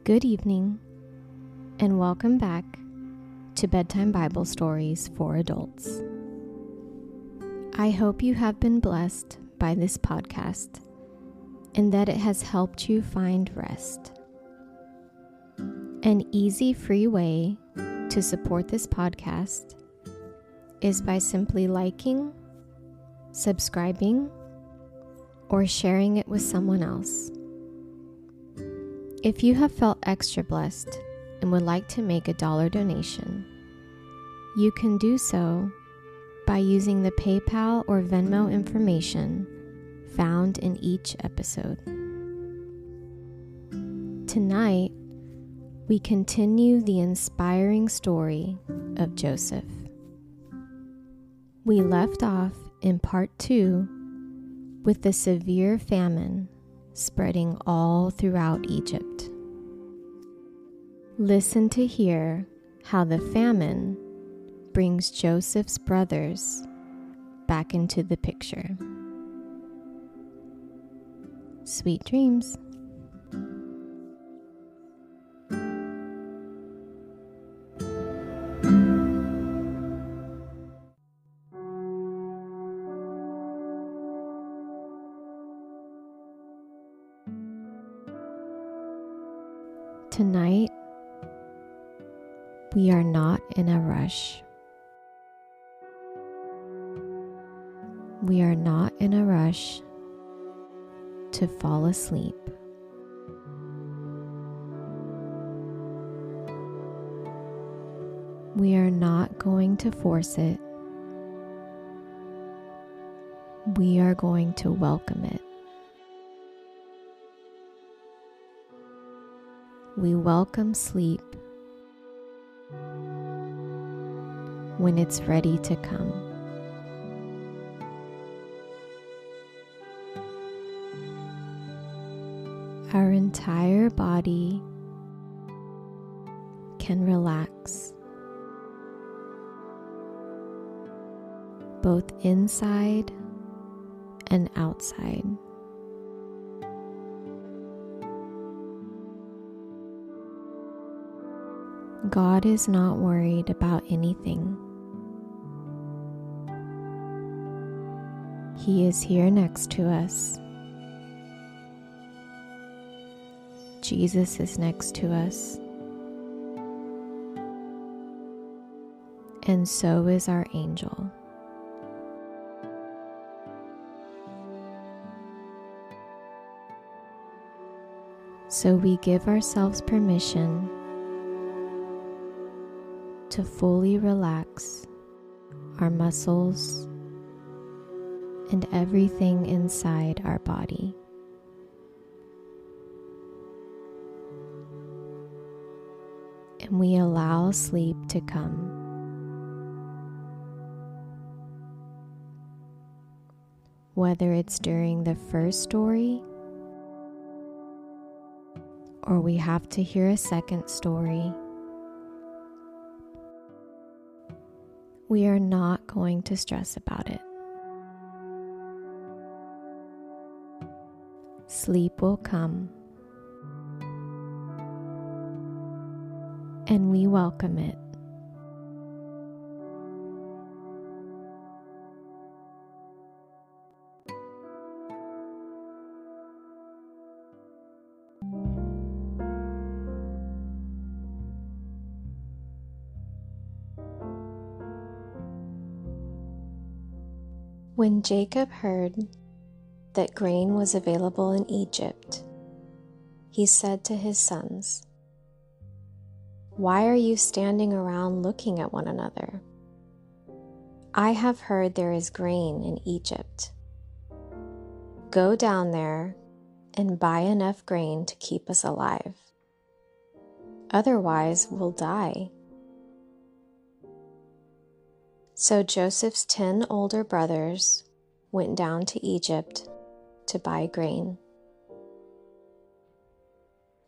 Good evening, and welcome back to Bedtime Bible Stories for Adults. I hope you have been blessed by this podcast and that it has helped you find rest. An easy, free way to support this podcast is by simply liking, subscribing, or sharing it with someone else. If you have felt extra blessed and would like to make a $1 donation, you can do so by using the PayPal or Venmo information found in each episode. Tonight, we continue the inspiring story of Joseph. We left off in part 2 with the severe famine spreading all throughout Egypt. Listen to hear how the famine brings Joseph's brothers back into the picture. Sweet dreams. Tonight, we are not in a rush. We are not in a rush to fall asleep. We are not going to force it. We are going to welcome it. We welcome sleep when it's ready to come. Our entire body can relax, both inside and outside. God is not worried about anything. He is here next to us. Jesus is next to us. And so is our angel. So we give ourselves permission to fully relax our muscles and everything inside our body. And we allow sleep to come. Whether it's during the first story or we have to hear a second story, we are not going to stress about it. Sleep will come, and we welcome it. When Jacob heard that grain was available in Egypt, he said to his sons, "Why are you standing around looking at one another? I have heard there is grain in Egypt. Go down there and buy enough grain to keep us alive. Otherwise, we'll die." So Joseph's 10 older brothers went down to Egypt to buy grain.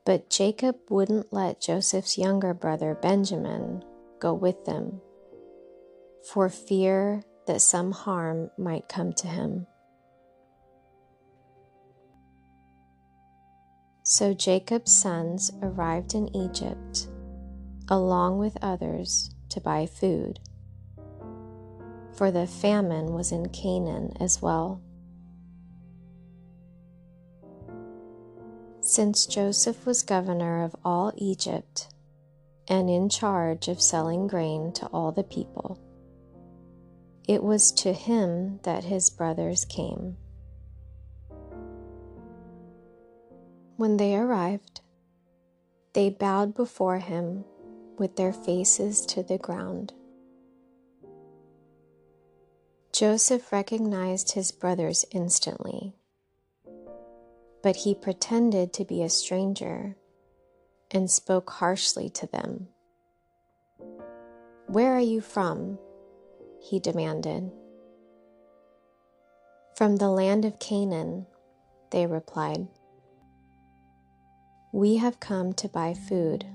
But Jacob wouldn't let Joseph's younger brother Benjamin go with them, for fear that some harm might come to him. So Jacob's sons arrived in Egypt, along with others, to buy food, for the famine was in Canaan as well. Since Joseph was governor of all Egypt and in charge of selling grain to all the people, it was to him that his brothers came. When they arrived, they bowed before him with their faces to the ground. Joseph recognized his brothers instantly, but he pretended to be a stranger and spoke harshly to them. "Where are you from?" he demanded. "From the land of Canaan," they replied. "We have come to buy food."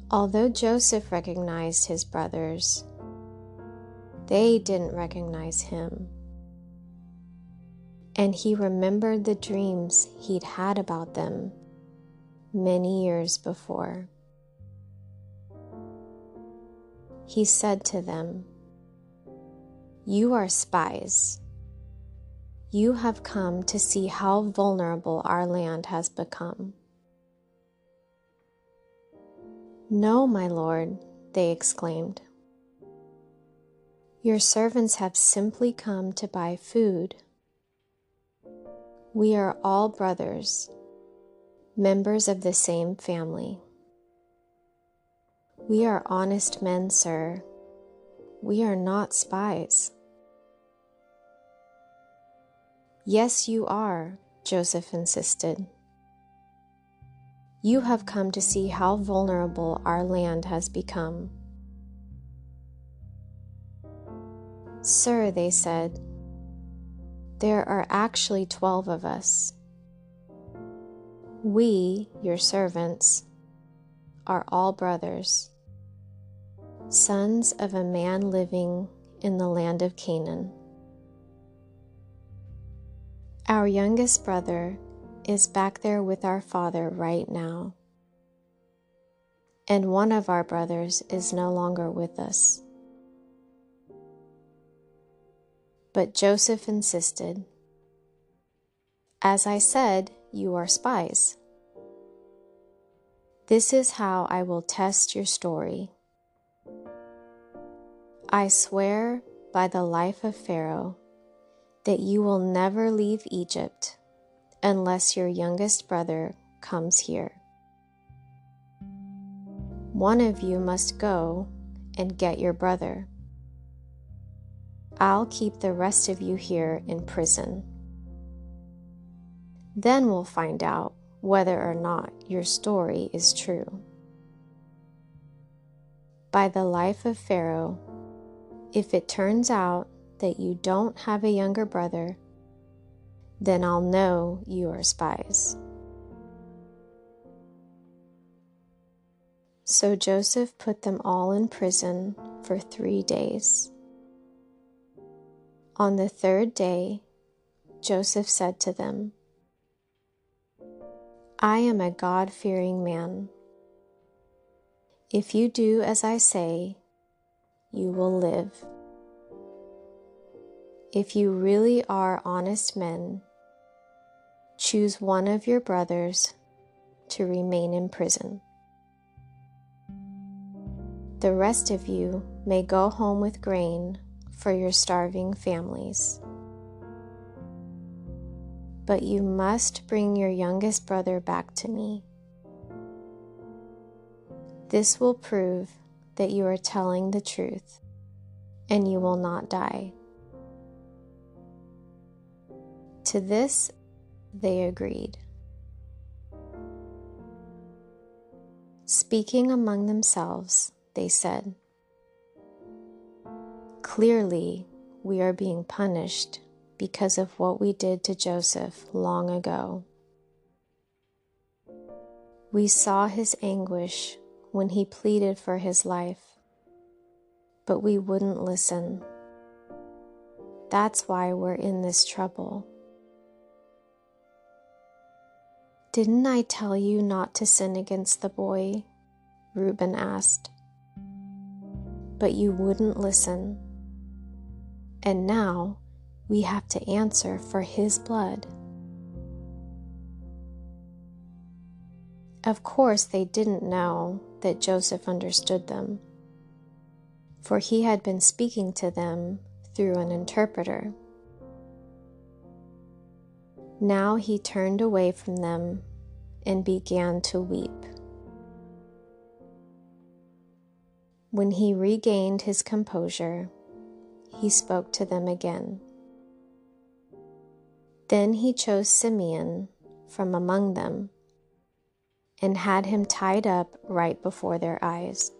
Although Joseph recognized his brothers, they didn't recognize him. And he remembered the dreams he'd had about them many years before. He said to them, "You are spies. You have come to see how vulnerable our land has become." "No, my lord," they exclaimed. "Your servants have simply come to buy food. We are all brothers, members of the same family. We are honest men, sir. We are not spies." "Yes, you are," Joseph insisted. "You have come to see how vulnerable our land has become." "Sir," they said, "there are actually 12 of us. We, your servants, are all brothers, sons of a man living in the land of Canaan. Our youngest brother is back there with our father right now, and one of our brothers is no longer with us." But Joseph insisted, "As I said, you are spies. This is how I will test your story. I swear by the life of Pharaoh that you will never leave Egypt unless your youngest brother comes here. One of you must go and get your brother. I'll keep the rest of you here in prison. Then we'll find out whether or not your story is true. By the life of Pharaoh, if it turns out that you don't have a younger brother, then I'll know you are spies." So Joseph put them all in prison for 3 days. On the 3rd day, Joseph said to them, "I am a God-fearing man. If you do as I say, you will live. If you really are honest men, choose one of your brothers to remain in prison. The rest of you may go home with grain for your starving families. But you must bring your youngest brother back to me. This will prove that you are telling the truth, and you will not die." To this, they agreed. Speaking among themselves, they said, "Clearly, we are being punished because of what we did to Joseph long ago. We saw his anguish when he pleaded for his life, but we wouldn't listen. That's why we're in this trouble. "Didn't I tell you not to sin against the boy?" Reuben asked. "But you wouldn't listen. And now we have to answer for his blood." Of course, they didn't know that Joseph understood them, for he had been speaking to them through an interpreter. Now he turned away from them and began to weep. When he regained his composure, he spoke to them again. Then he chose Simeon from among them and had him tied up right before their eyes.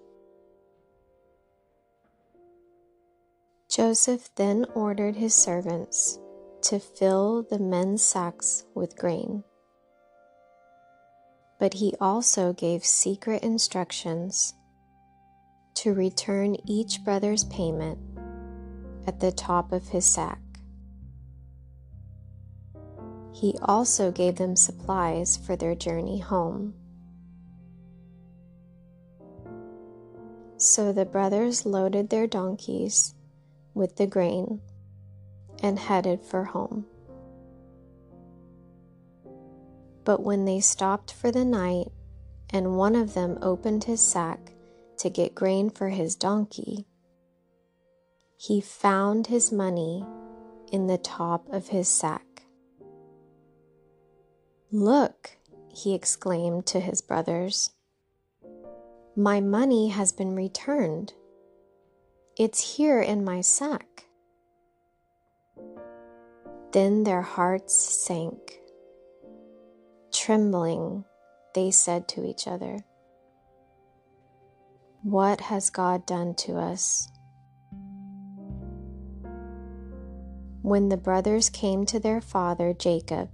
Joseph then ordered his servants to fill the men's sacks with grain. But he also gave secret instructions to return each brother's payment at the top of his sack. He also gave them supplies for their journey home. So the brothers loaded their donkeys with the grain and headed for home. But when they stopped for the night, and one of them opened his sack to get grain for his donkey, he found his money in the top of his sack. "Look," he exclaimed to his brothers, "my money has been returned. It's here in my sack." Then their hearts sank. Trembling, they said to each other, "What has God done to us?" When the brothers came to their father Jacob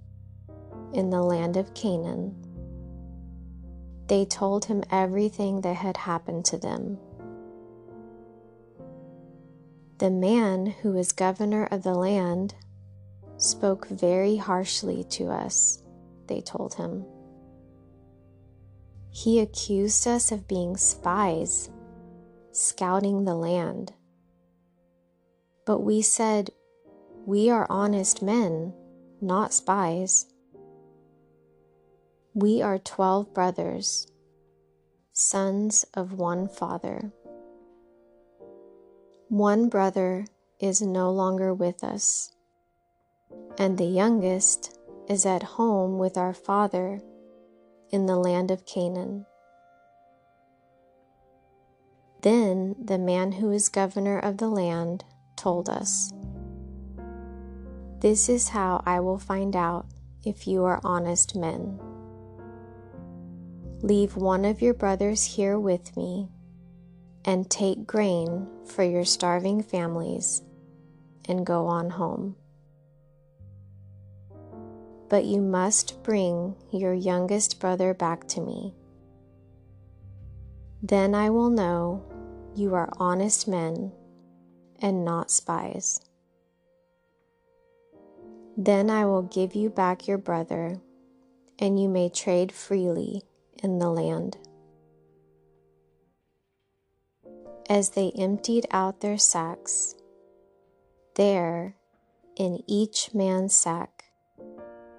in the land of Canaan, they told him everything that had happened to them. "The man who is governor of the land spoke very harshly to us," they told him. "He accused us of being spies, scouting the land. But we said, 'We are honest men, not spies.' We are 12 brothers, sons of one father. One brother is no longer with us, and the youngest is at home with our father in the land of Canaan." Then the man who is governor of the land told us, "This is how I will find out if you are honest men. Leave one of your brothers here with me and take grain for your starving families and go on home. But you must bring your youngest brother back to me. Then I will know you are honest men and not spies. Then I will give you back your brother, and you may trade freely in the land." As they emptied out their sacks, there, in each man's sack,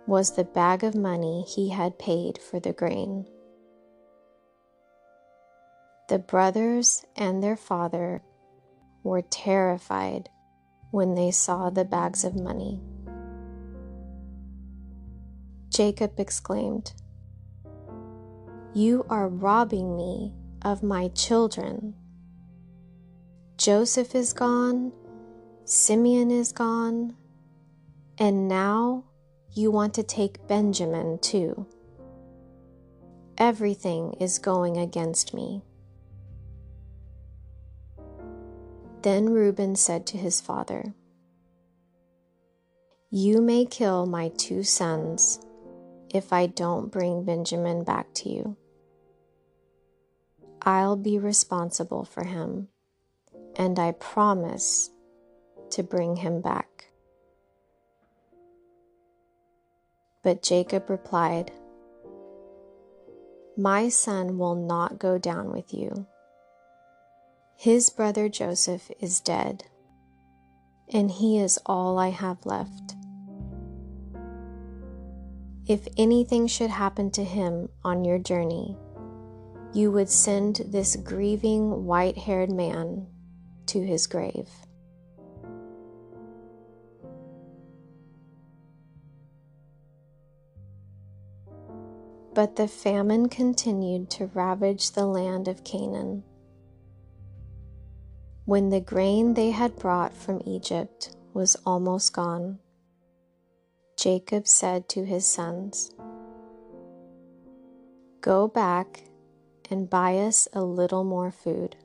was the bag of money he had paid for the grain. The brothers and their father were terrified when they saw the bags of money. Jacob exclaimed, "You are robbing me of my children. Joseph is gone, Simeon is gone, and now you want to take Benjamin too. Everything is going against me." Then Reuben said to his father, "You may kill my 2 sons if I don't bring Benjamin back to you. I'll be responsible for him, and I promise to bring him back." But Jacob replied, My son will not go down with you. His brother Joseph is dead, and he is all I have left. If anything should happen to him on your journey, you would send this grieving white-haired man to his grave." But the famine continued to ravage the land of Canaan. When the grain they had brought from Egypt was almost gone, Jacob said to his sons, "Go back and buy us a little more food."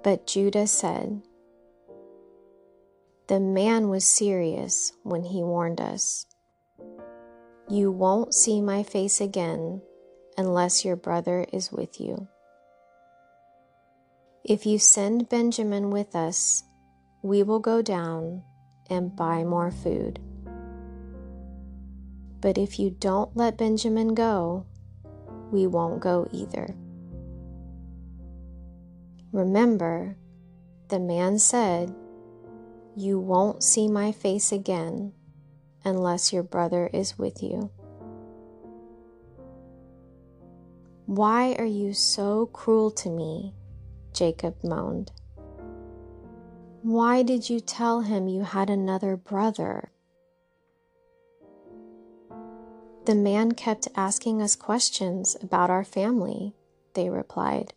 But Judah said, "The man was serious when he warned us. You won't see my face again unless your brother is with you. If you send Benjamin with us, we will go down and buy more food. But if you don't let Benjamin go, we won't go either." Remember, the man said, "You won't see my face again unless your brother is with you." "Why are you so cruel to me?" Jacob moaned. "Why did you tell him you had another brother?" "The man kept asking us questions about our family," they replied.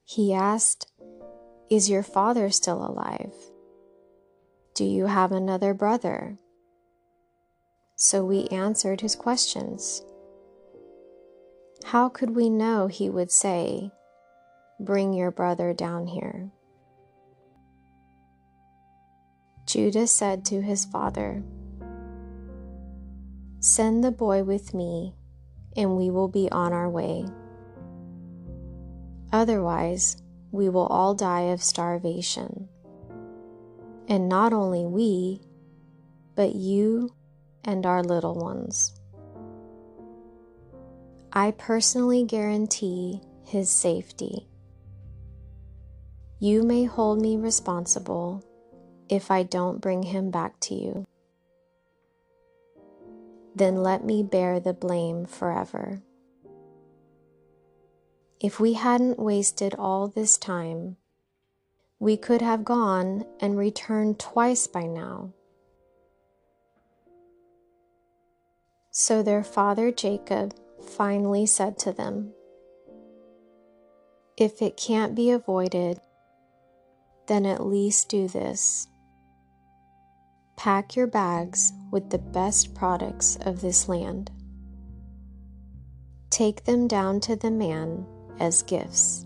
"He asked, 'Is your father still alive? Do you have another brother?' So we answered his questions. How could we know he would say, 'Bring your brother down here'?" Judah said to his father, "Send the boy with me, and we will be on our way. Otherwise, we will all die of starvation. And not only we, but you and our little ones. I personally guarantee his safety. You may hold me responsible if I don't bring him back to you. Then let me bear the blame forever." If we hadn't wasted all this time, we could have gone and returned twice by now. So their father Jacob finally said to them, "If it can't be avoided, then at least do this. Pack your bags with the best products of this land. Take them down to the man as gifts: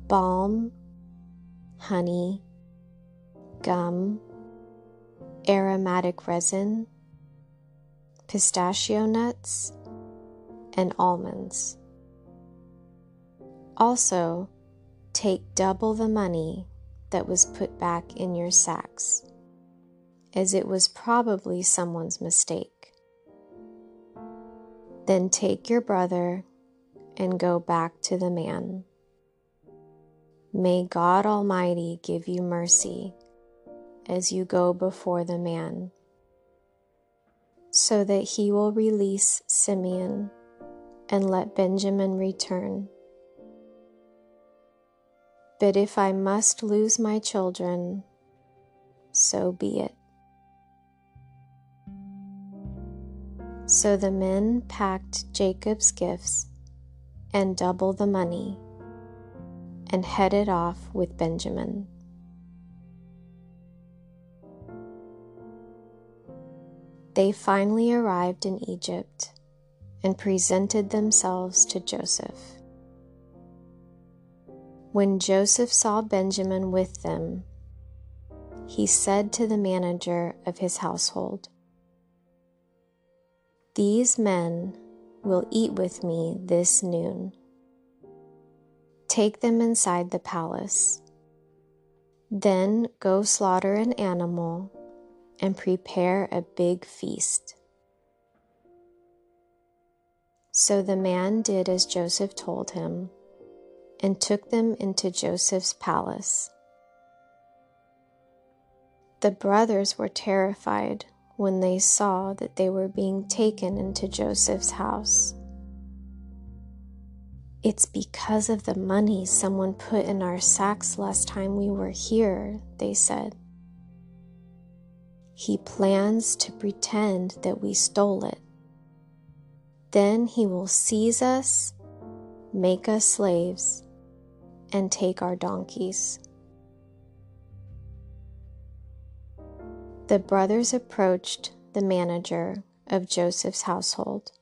balm, honey, gum, aromatic resin, pistachio nuts, and almonds. Also, take double the money that was put back in your sacks, as it was probably someone's mistake. Then take your brother and go back to the man. May God Almighty give you mercy as you go before the man, so that he will release Simeon and let Benjamin return. But if I must lose my children, so be it." So the men packed Jacob's gifts and double the money and headed off with Benjamin. They finally arrived in Egypt and presented themselves to Joseph. When Joseph saw Benjamin with them, he said to the manager of his household, "These men will eat with me this noon. Take them inside the palace. Then go slaughter an animal and prepare a big feast. So the man did as Joseph told him and took them into Joseph's palace. The brothers were terrified when they saw that they were being taken into Joseph's house. "It's because of the money someone put in our sacks last time we were here," they said. "He plans to pretend that we stole it. Then he will seize us, make us slaves, and take our donkeys." The brothers approached the manager of Joseph's household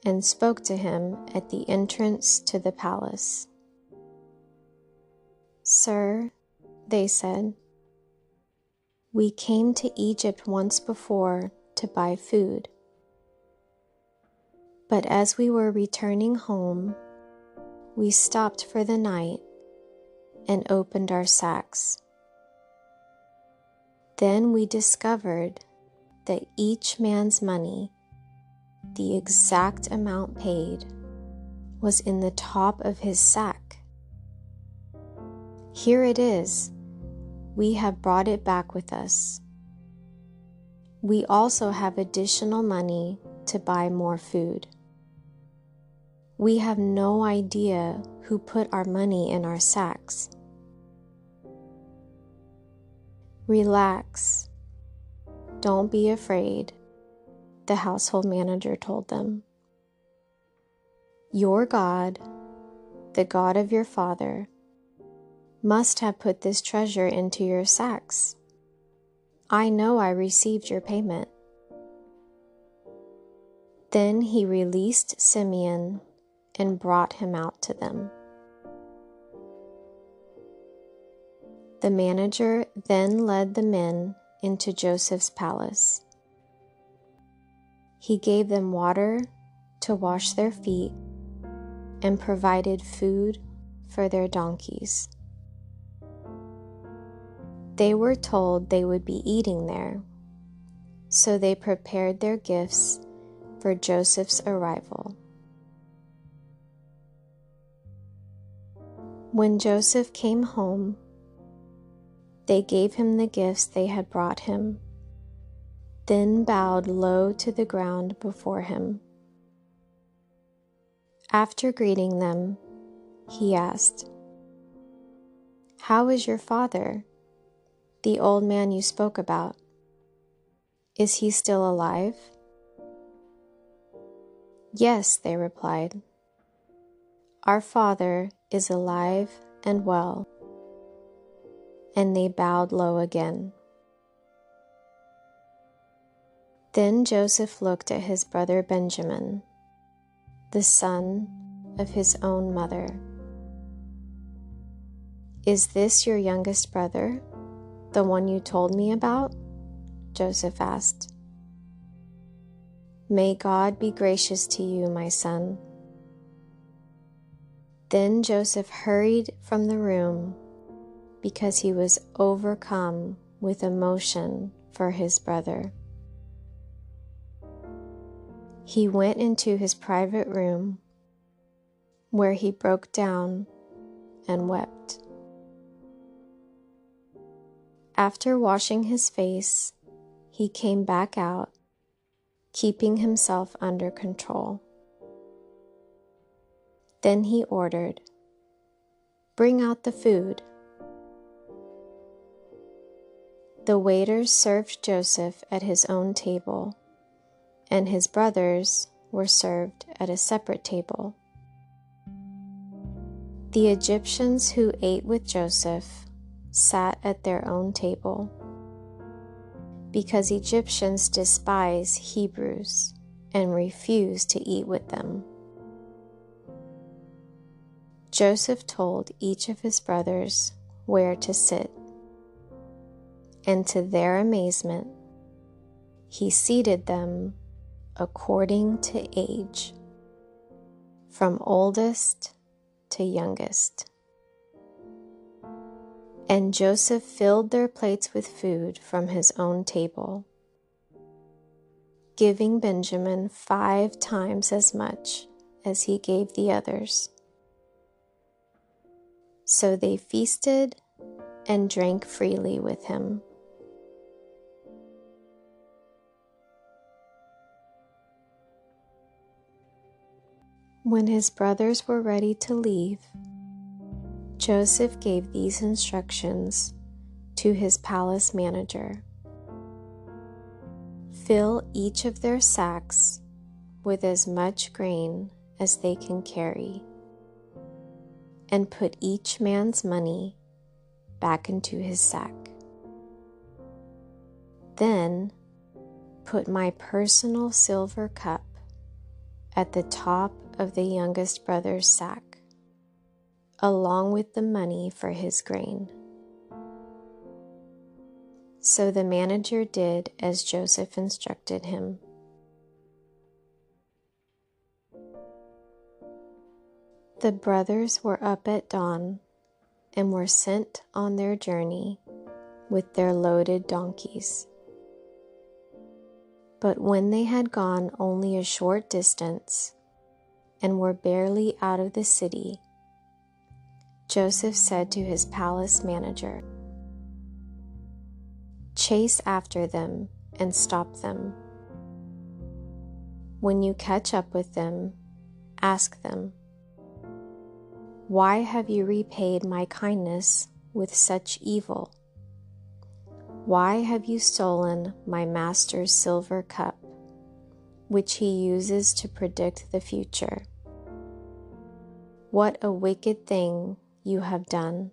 and spoke to him at the entrance to the palace. "Sir," they said, "we came to Egypt once before to buy food. But as we were returning home, we stopped for the night and opened our sacks. Then we discovered that each man's money, the exact amount paid, was in the top of his sack. Here it is. We have brought it back with us. We also have additional money to buy more food. We have no idea who put our money in our sacks." "Relax. Don't be afraid," the household manager told them. "Your God, the God of your father, must have put this treasure into your sacks. I know I received your payment." Then he released Simeon and brought him out to them. The manager then led the men into Joseph's palace. He gave them water to wash their feet and provided food for their donkeys. They were told they would be eating there, so they prepared their gifts for Joseph's arrival. When Joseph came home, they gave him the gifts they had brought him, then bowed low to the ground before him. After greeting them, he asked, "How is your father, the old man you spoke about? Is he still alive?" "Yes," they replied. "Our father is alive and well." And they bowed low again. Then Joseph looked at his brother Benjamin, the son of his own mother. "Is this your youngest brother, the one you told me about?" Joseph asked. "May God be gracious to you, my son." Then Joseph hurried from the room because he was overcome with emotion for his brother. He went into his private room, where he broke down and wept. After washing his face, he came back out, keeping himself under control. Then he ordered, "Bring out the food." The waiters served Joseph at his own table, and his brothers were served at a separate table. The Egyptians who ate with Joseph sat at their own table, because Egyptians despise Hebrews and refuse to eat with them. Joseph told each of his brothers where to sit, and to their amazement, he seated them according to age, from oldest to youngest. And Joseph filled their plates with food from his own table. giving Benjamin 5 times as much as he gave the others. So they feasted and drank freely with him. When his brothers were ready to leave, Joseph gave these instructions to his palace manager. Fill each of their sacks with as much grain as they can carry, and put each man's money back into his sack. Then put my personal silver cup at the top of the youngest brother's sack, along with the money for his grain. So the manager did as Joseph instructed him. The brothers were up at dawn and were sent on their journey with their loaded donkeys. But when they had gone only a short distance and were barely out of the city, Joseph said to his palace manager, "Chase after them and stop them. When you catch up with them, ask them, 'Why have you repaid my kindness with such evil? Why have you stolen my master's silver cup, which he uses to predict the future? What a wicked thing you have done.'"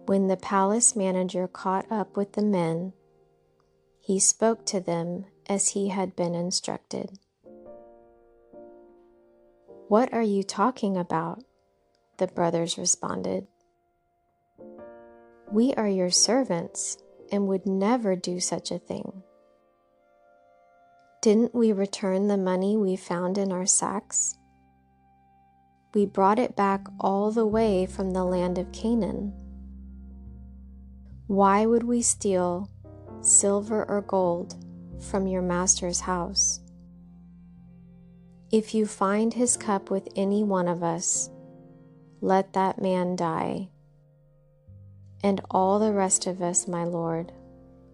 When the palace manager caught up with the men, he spoke to them as he had been instructed. "What are you talking about?" the brothers responded. "We are your servants and would never do such a thing. Didn't we return the money we found in our sacks? We brought it back all the way from the land of Canaan. Why would we steal silver or gold from your master's house? If you find his cup with any one of us, let that man die, and all the rest of us, my lord,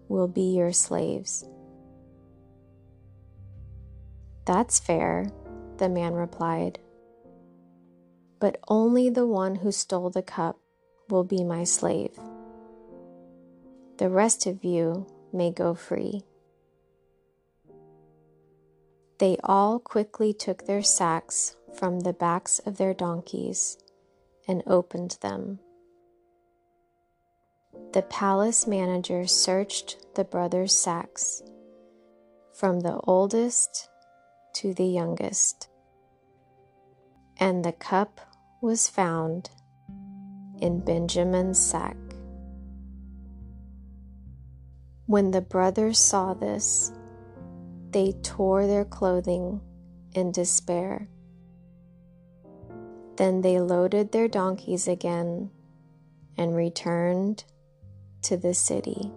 will be your slaves." "That's fair," the man replied, "but only the one who stole the cup will be my slave. The rest of you may go free." They all quickly took their sacks from the backs of their donkeys and opened them. The palace manager searched the brothers' sacks, from the oldest to the youngest, and the cup was found in Benjamin's sack. When the brothers saw this, they tore their clothing in despair. Then they loaded their donkeys again and returned to the city.